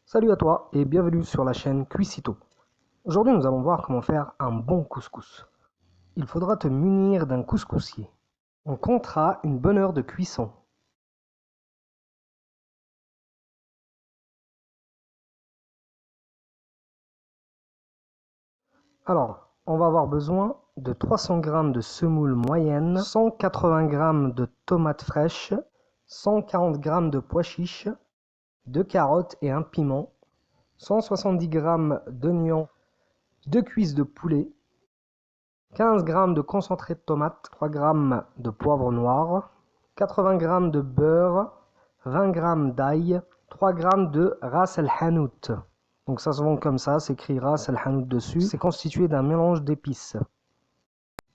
Salut à toi et bienvenue sur la chaîne Cuisito. Aujourd'hui nous allons voir comment faire un bon couscous. Il faudra te munir d'un couscoussier. On comptera une bonne heure de cuisson. Alors, on va avoir besoin de 300 g de semoule moyenne, 180 g de tomates fraîches, 140 g de pois chiches, 2 carottes et un piment, 170 g d'oignons, 2 cuisses de poulet, 15 g de concentré de tomate, 3 g de poivre noir, 80 g de beurre, 20 g d'ail, 3 g de ras el hanout. Donc ça se vend comme ça, c'est écrit ras el hanout dessus. C'est constitué d'un mélange d'épices.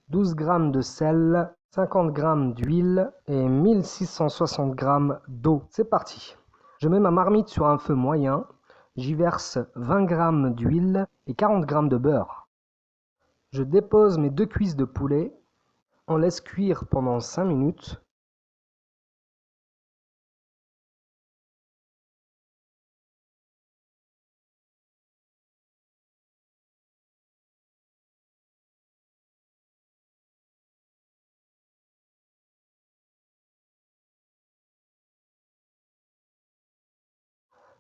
12 g de sel, 50 g d'huile et 1660 g d'eau. C'est parti. Je mets ma marmite sur un feu moyen. J'y verse 20 g d'huile et 40 g de beurre. Je dépose mes 2 cuisses de poulet, on laisse cuire pendant 5 minutes.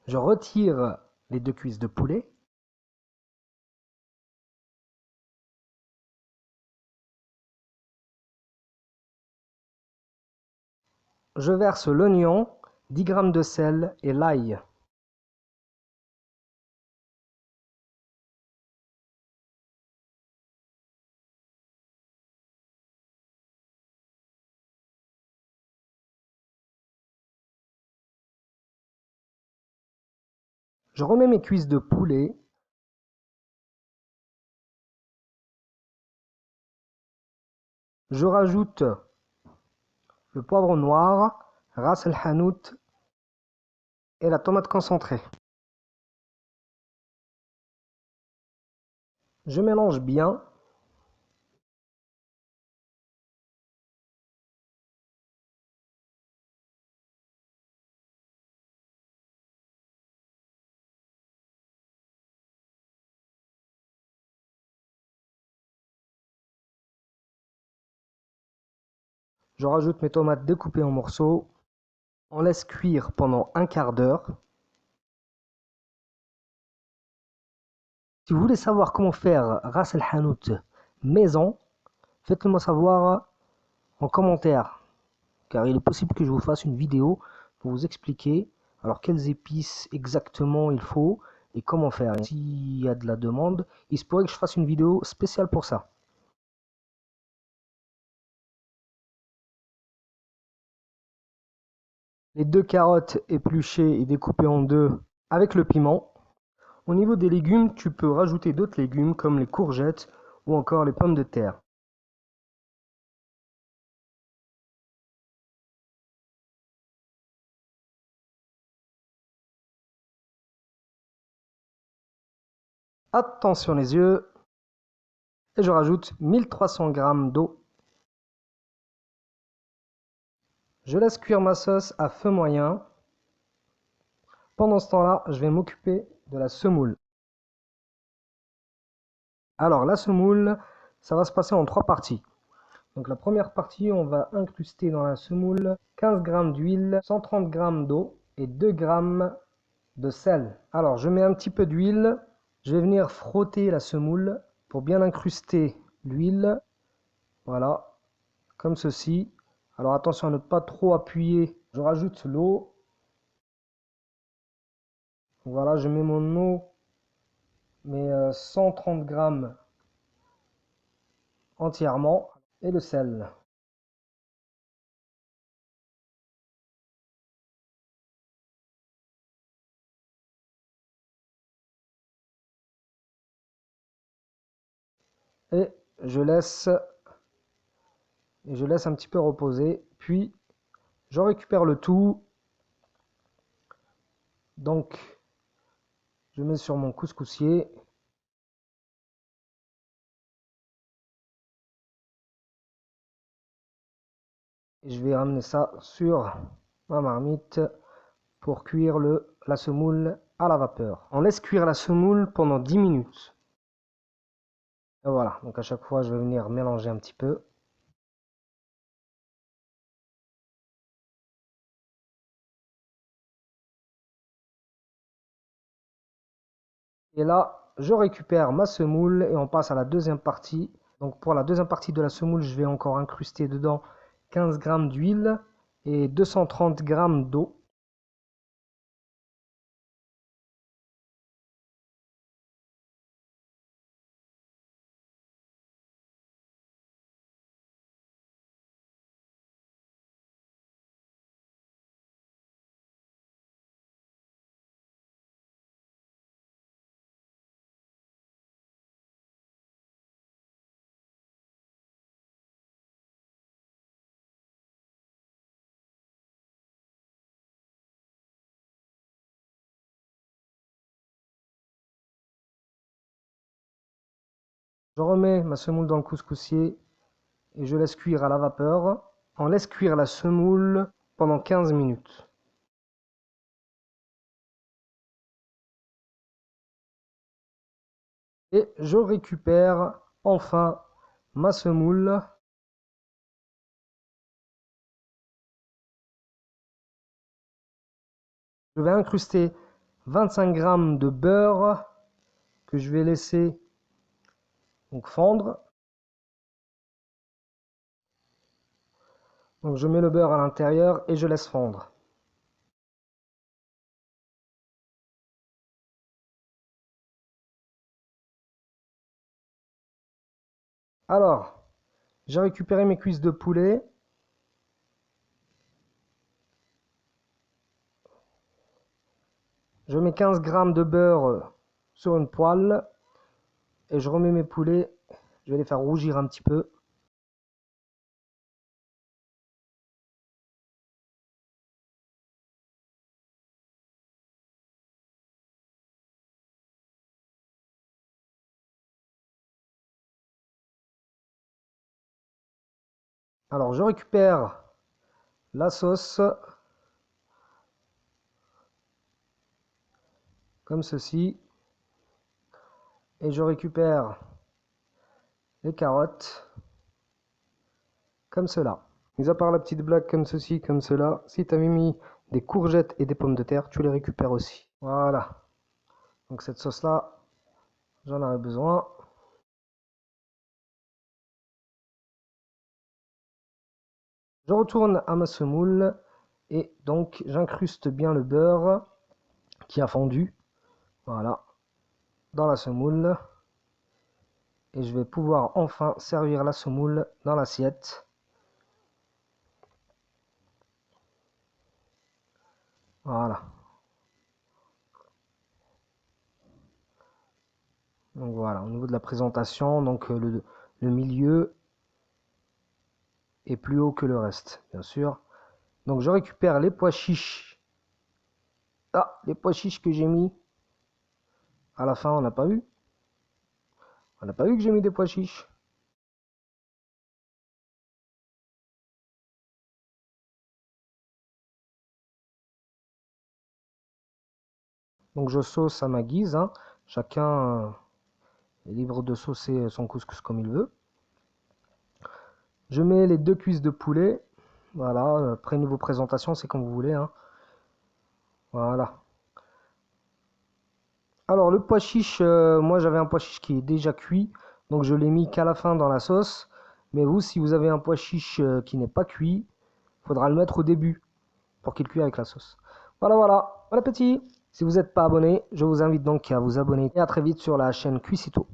Je retire les 2 cuisses de poulet. Je verse l'oignon, 10 g de sel et l'ail. Je remets mes cuisses de poulet. Je rajoute le poivre noir, ras el hanout et la tomate concentrée. Je mélange bien. Je rajoute mes tomates découpées en morceaux. On laisse cuire pendant un quart d'heure. Si vous voulez savoir comment faire ras el hanout maison, faites-le moi savoir en commentaire, car il est possible que je vous fasse une vidéo pour vous expliquer alors quelles épices exactement il faut et comment faire. S'il y a de la demande, il se pourrait que je fasse une vidéo spéciale pour ça. Les 2 carottes épluchées et découpées en deux avec le piment. Au niveau des légumes, tu peux rajouter d'autres légumes comme les courgettes ou encore les pommes de terre. Attention les yeux. Et je rajoute 1300 g d'eau. Je laisse cuire ma sauce à feu moyen. Pendant ce temps-là, je vais m'occuper de la semoule. Alors la semoule, ça va se passer en 3 parties. Donc la première partie, on va incruster dans la semoule 15 g d'huile, 130 g d'eau et 2 g de sel. Alors je mets un petit peu d'huile, je vais venir frotter la semoule pour bien incruster l'huile. Voilà, comme ceci. Alors attention à ne pas trop appuyer. Je rajoute l'eau. Voilà, je mets mon eau, mes 130 g entièrement et le sel. Et je laisse un petit peu reposer, puis je récupère le tout. Donc je mets sur mon couscoussier. Et je vais ramener ça sur ma marmite pour cuire la semoule à la vapeur. On laisse cuire la semoule pendant 10 minutes. Et voilà, donc à chaque fois je vais venir mélanger un petit peu. Et là, je récupère ma semoule et on passe à la deuxième partie. Donc pour la deuxième partie de la semoule, je vais encore incruster dedans 15 g d'huile et 230 g d'eau. Je remets ma semoule dans le couscoussier et je laisse cuire à la vapeur. On laisse cuire la semoule pendant 15 minutes. Et je récupère enfin ma semoule. Je vais incruster 25 g de beurre que je vais laisser donc fondre. Donc je mets le beurre à l'intérieur et je laisse fondre. Alors, j'ai récupéré mes cuisses de poulet. Je mets 15 g de beurre sur une poêle et je remets mes poulets. Je vais les faire rougir un petit peu. Alors, je récupère la sauce comme ceci et je récupère les carottes comme cela. Mis à part la petite blague comme ceci, comme cela, si tu avais mis des courgettes et des pommes de terre, tu les récupères aussi. Voilà. Donc cette sauce-là, j'en aurais besoin. Je retourne à ma semoule et donc j'incruste bien le beurre qui a fondu. Voilà. Dans la semoule. Et je vais pouvoir enfin servir la semoule dans l'assiette. Voilà. Donc voilà, au niveau de la présentation, donc le milieu est plus haut que le reste, bien sûr. Donc je récupère les pois chiches. Ah, les pois chiches que j'ai mis. À la fin, on n'a pas vu. On n'a pas vu que j'ai mis des pois chiches. Donc je sauce à ma guise, hein. Chacun est libre de saucer son couscous comme il veut. Je mets les 2 cuisses de poulet. Voilà, après niveau présentation, c'est comme vous voulez, hein. Voilà. Alors le pois chiche, moi j'avais un pois chiche qui est déjà cuit, donc je l'ai mis qu'à la fin dans la sauce. Mais vous, si vous avez un pois chiche qui n'est pas cuit, il faudra le mettre au début pour qu'il cuise avec la sauce. Voilà, voilà, bon appétit! Si vous n'êtes pas abonné, je vous invite donc à vous abonner et à très vite sur la chaîne Cuisito.